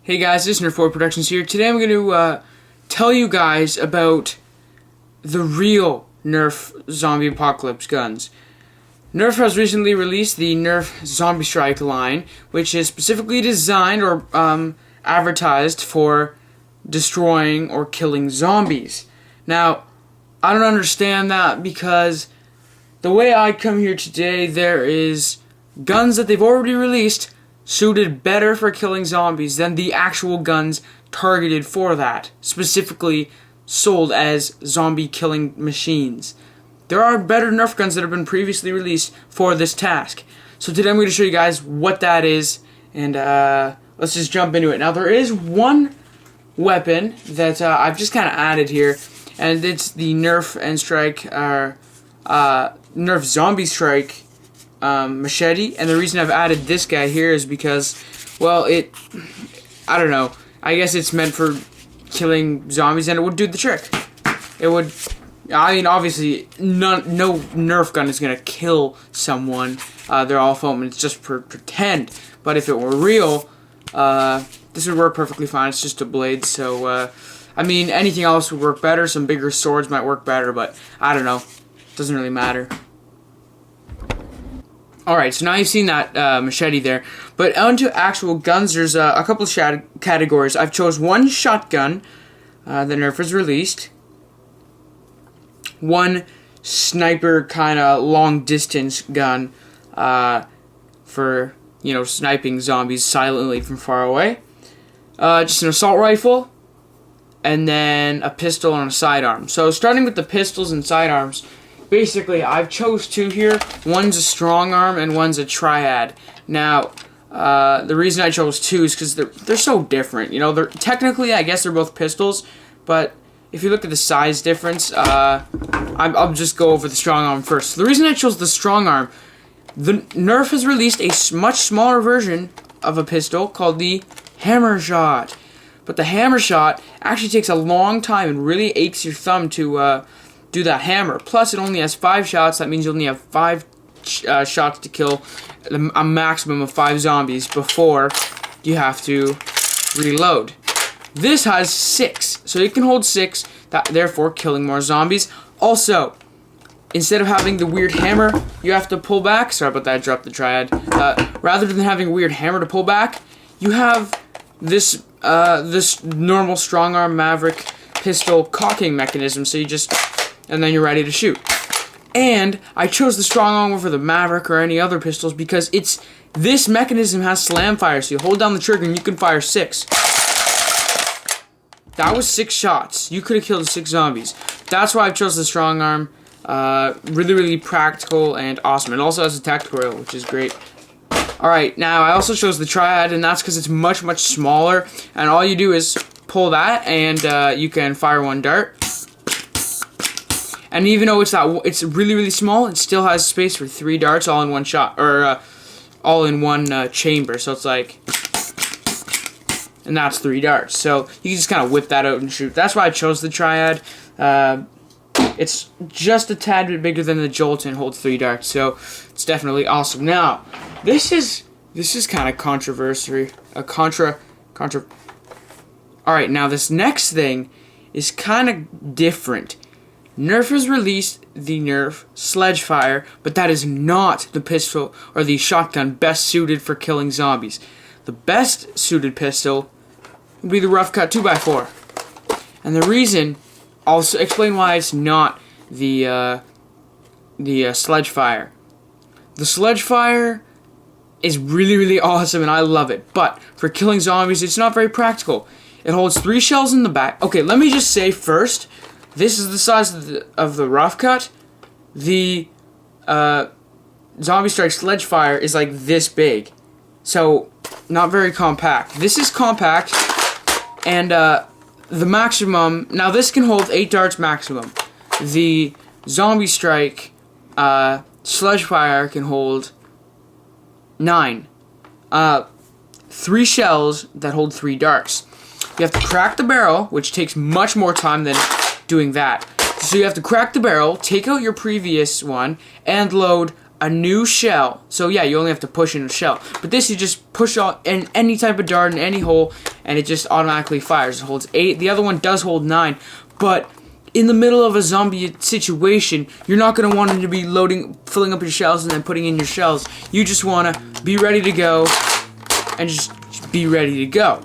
Hey guys, this is NERF Boy Productions here. Today I'm going to tell you guys about the real NERF zombie apocalypse guns. NERF has recently released the NERF Zombie Strike line, which is specifically designed or advertised for destroying or killing zombies. Now, I don't understand that because the way I come here today, there is guns that they've already released suited better for killing zombies than the actual guns targeted for that, specifically sold as zombie killing machines. There are better NERF guns that have been previously released for this task. So today I'm going to show you guys what that is, and let's just jump into it. Now there is one weapon that I've just kind of added here, and it's the NERF NERF Zombie Strike Machete, and the reason I've added this guy here is because, well, I don't know, I guess it's meant for killing zombies and it would do the trick. It would, I mean, obviously, no NERF gun is going to kill someone, they're all foam, it's just pretend, but if it were real, this would work perfectly fine. It's just a blade, so, I mean, anything else would work better, some bigger swords might work better, but I don't know, doesn't really matter. Alright, so now you've seen that machete there, but onto actual guns, there's a couple of categories. I've chose one shotgun that NERF has released, one sniper kind of long distance gun for, you know, sniping zombies silently from far away, just an assault rifle, and then a pistol and a sidearm. So starting with the pistols and sidearms, basically, I've chose two here. One's a strong arm and one's a Triad. Now, the reason I chose two is because they're so different. You know, they're technically, I guess they're both pistols, but if you look at the size difference, I'll just go over the strong arm first. So the reason I chose the strong arm, the NERF has released a much smaller version of a pistol called the Hammer Shot. But the Hammer Shot actually takes a long time and really aches your thumb to do that hammer. Plus, it only has 5 shots. That means you only have 5 shots to kill a maximum of 5 zombies before you have to reload. This has 6, so it can hold 6, therefore killing more zombies. Also, instead of having the weird hammer, you have to pull back. Sorry about that, I dropped the Triad. Rather than having a weird hammer to pull back, you have this this normal strong arm Maverick pistol cocking mechanism. So you just, and then you're ready to shoot. And I chose the strong arm over the Maverick or any other pistols because this mechanism has slam fire, so you hold down the trigger and you can fire 6. That was 6 shots. You could have killed 6 zombies. That's why I chose the strong arm. Really, really practical and awesome. It also has a tactical rail, which is great. Alright, now I also chose the Triad, and that's because it's much, much smaller, and all you do is pull that, and you can fire 1 dart. And even though it's really, really small, it still has space for 3 darts all in one shot, or all in one chamber. So it's like, and that's 3 darts. So you can just kind of whip that out and shoot. That's why I chose the Triad. It's just a tad bit bigger than the Jolt and holds 3 darts, so it's definitely awesome. Now, this is kind of controversial. Alright, now this next thing is kind of different. NERF has released the NERF Sledgefire, but that is not the pistol or the shotgun best suited for killing zombies. The best suited pistol would be the Rough Cut 2x4. And the reason, I'll explain why it's not the Sledgefire. The Sledgefire is really, really awesome and I love it, but for killing zombies, it's not very practical. It holds 3 shells in the back. Okay, let me just say first, this is the size of the Rough Cut. The Zombie Strike Sledgefire is like this big. So, not very compact. This is compact, and the maximum, now this can hold 8 darts maximum. The Zombie Strike Sledgefire can hold 9. 3 shells that hold 3 darts. You have to crack the barrel, which takes much more time than doing that. So you have to crack the barrel, take out your previous one, and load a new shell. So yeah, you only have to push in a shell. But this, you just push on in any type of dart in any hole, and it just automatically fires. It holds 8. The other one does hold 9, but in the middle of a zombie situation, you're not going to want to be filling up your shells and then putting in your shells. You just want to be ready to go and just be ready to go.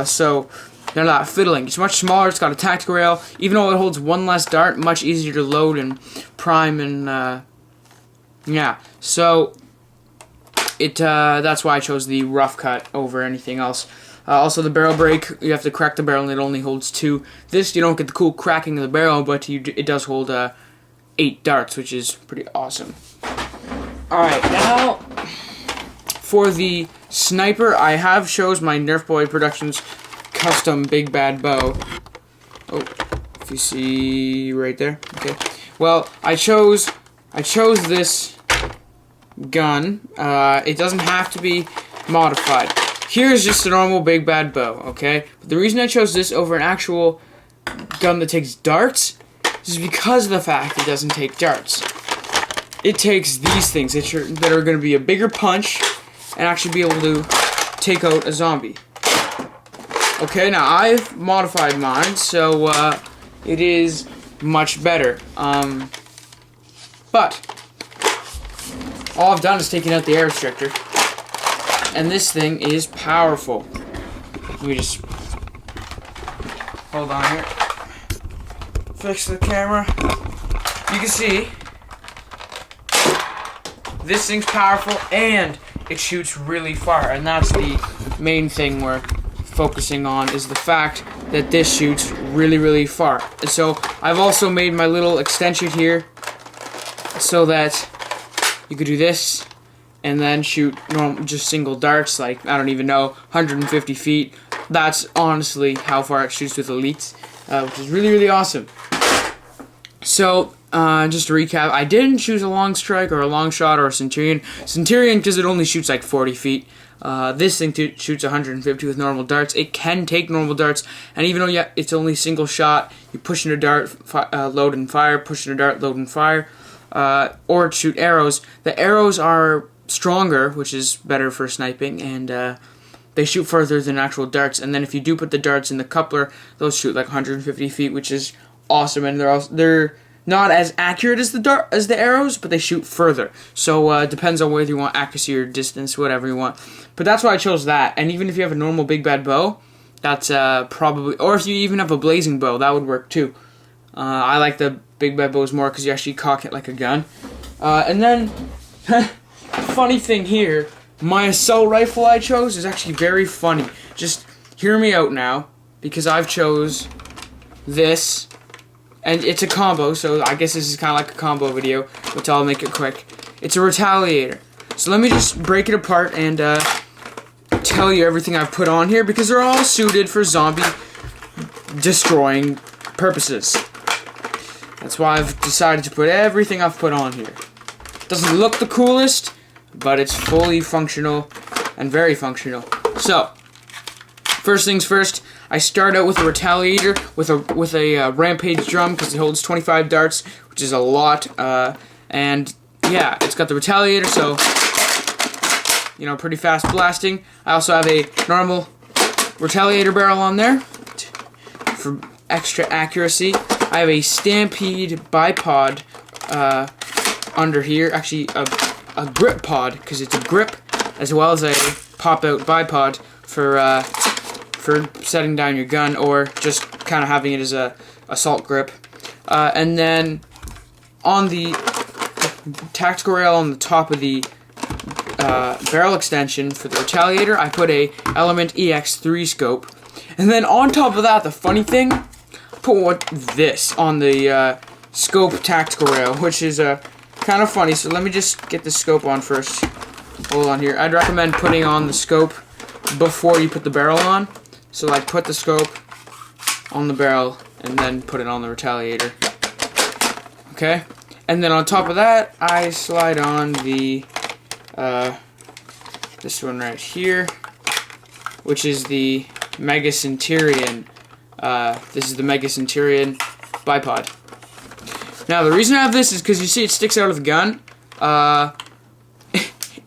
So they're not fiddling. It's much smaller. It's got a tactical rail. Even though it holds 1 less dart, much easier to load and prime and yeah. So that's why I chose the rough cut over anything else. Also, the barrel break, you have to crack the barrel and it only holds 2. This, you don't get the cool cracking of the barrel, but it does hold 8 darts, which is pretty awesome. Alright, now for the sniper, I have chose my NERF Boy Productions custom big bad bow. Oh, if you see right there. Okay. Well, I chose this gun. It doesn't have to be modified. Here's just a normal big bad bow, okay? But the reason I chose this over an actual gun that takes darts is because of the fact it doesn't take darts. It takes these things that are going to be a bigger punch and actually be able to take out a zombie. Okay, now I've modified mine, so it is much better. But all I've done is taken out the air restrictor. And this thing is powerful. Let me just hold on here. Fix the camera. You can see this thing's powerful and it shoots really far. And that's the main thing we're focusing on, is the fact that this shoots really, really far. And so I've also made my little extension here so that you could do this and then shoot just single darts, like, I don't even know, 150 feet. That's honestly how far it shoots with elites, which is really, really awesome. So, just to recap, I didn't choose a long strike or a long shot or a Centurion. Centurion, because it only shoots like 40 feet. This thing shoots 150 with normal darts. It can take normal darts, and even though it's only single shot, you push in a dart, load and fire, push in a dart, load and fire, or shoot arrows. The arrows are stronger, which is better for sniping, and they shoot further than actual darts. And then if you do put the darts in the coupler, those shoot like 150 feet, which is awesome. And they're not as accurate as the arrows, but they shoot further. So it depends on whether you want accuracy or distance, whatever you want. But that's why I chose that. And even if you have a normal big bad bow, that's probably, or if you even have a blazing bow, that would work too. I like the big bad bows more because you actually cock it like a gun. And then funny thing here, my assault rifle I chose is actually very funny. Just hear me out now, because I've chose this, and it's a combo, so I guess this is kind of like a combo video, which I'll make it quick. It's a Retaliator. So let me just break it apart and tell you everything I've put on here, because they're all suited for zombie destroying purposes. That's why I've decided to put everything I've put on here. Doesn't look the coolest, but it's fully functional and very functional. So, first things first, I start out with a Retaliator with a Rampage drum, because it holds 25 darts, which is a lot. And yeah, it's got the Retaliator, so you know, pretty fast blasting. I also have a normal Retaliator barrel on there for extra accuracy. I have a Stampede Bipod under here, actually a grip pod, because it's a grip, as well as a pop-out bipod for setting down your gun, or just kind of having it as a assault grip. And then on the tactical rail on the top of the barrel extension for the Retaliator, I put a Element EX3 scope. And then on top of that, the funny thing, I put this on the scope tactical rail, which is kind of funny. So let me just get the scope on first. Hold on here. I'd recommend putting on the scope before you put the barrel on. So like, put the scope on the barrel and then put it on the Retaliator. Okay? And then on top of that, I slide on the this one right here, which is the Mega Centurion. This is the Mega Centurion bipod. Now, the reason I have this is because you see it sticks out of the gun.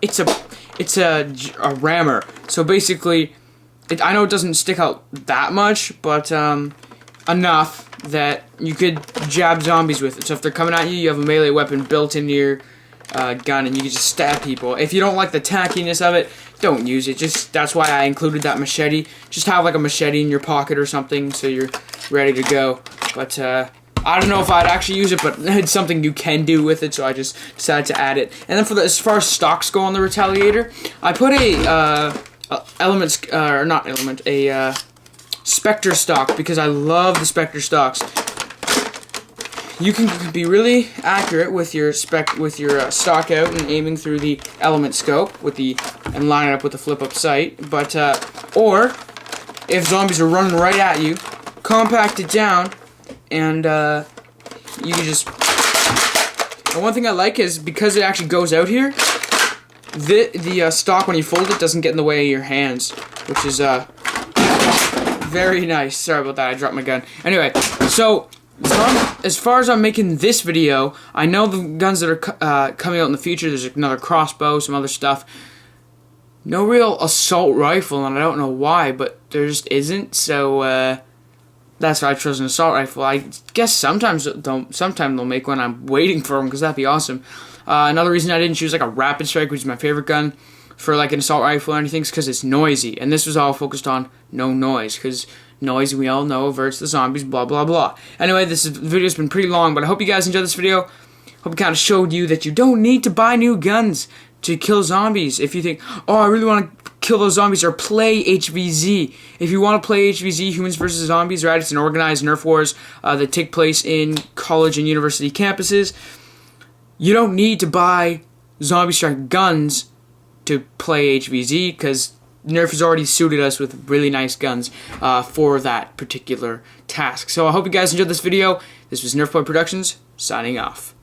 it's a rammer. So basically, I know it doesn't stick out that much, but enough that you could jab zombies with it. So if they're coming at you, you have a melee weapon built into your gun, and you can just stab people. If you don't like the tackiness of it, don't use it. That's why I included that machete. Just have like a machete in your pocket or something, so you're ready to go. But I don't know if I'd actually use it, but it's something you can do with it, so I just decided to add it. And then as far as stocks go on the Retaliator, I put a Spectre stock, because I love the Spectre stocks. You can be really accurate with your stock out and aiming through the element scope and line it up with the flip up sight. But or if zombies are running right at you, compact it down, and you can just. And one thing I like is because it actually goes out here, the stock, when you fold it, doesn't get in the way of your hands, which is very nice. Sorry about that, I dropped my gun. Anyway, so as far as I'm making this video, I know the guns that are coming out in the future. There's another crossbow, some other stuff. No real assault rifle, and I don't know why, but there just isn't. So that's why I chose an assault rifle. I guess sometimes they'll make one. I'm waiting for them because that'd be awesome. Another reason I didn't choose like a rapid strike, which is my favorite gun, for like an assault rifle or anything, is because it's noisy, and this was all focused on no noise, because noise, we all know, averts the zombies, blah blah blah. Anyway, this video's been pretty long, but I hope you guys enjoyed this video. Hope it kind of showed you that you don't need to buy new guns to kill zombies. If you think, oh, I really want to kill those zombies, or play HVZ. If you want to play HVZ, Humans vs. Zombies, right? It's an organized Nerf wars that take place in college and university campuses. You don't need to buy zombie strike guns to play HVZ, because Nerf has already suited us with really nice guns for that particular task. So I hope you guys enjoyed this video. This was NerfBoy Productions, signing off.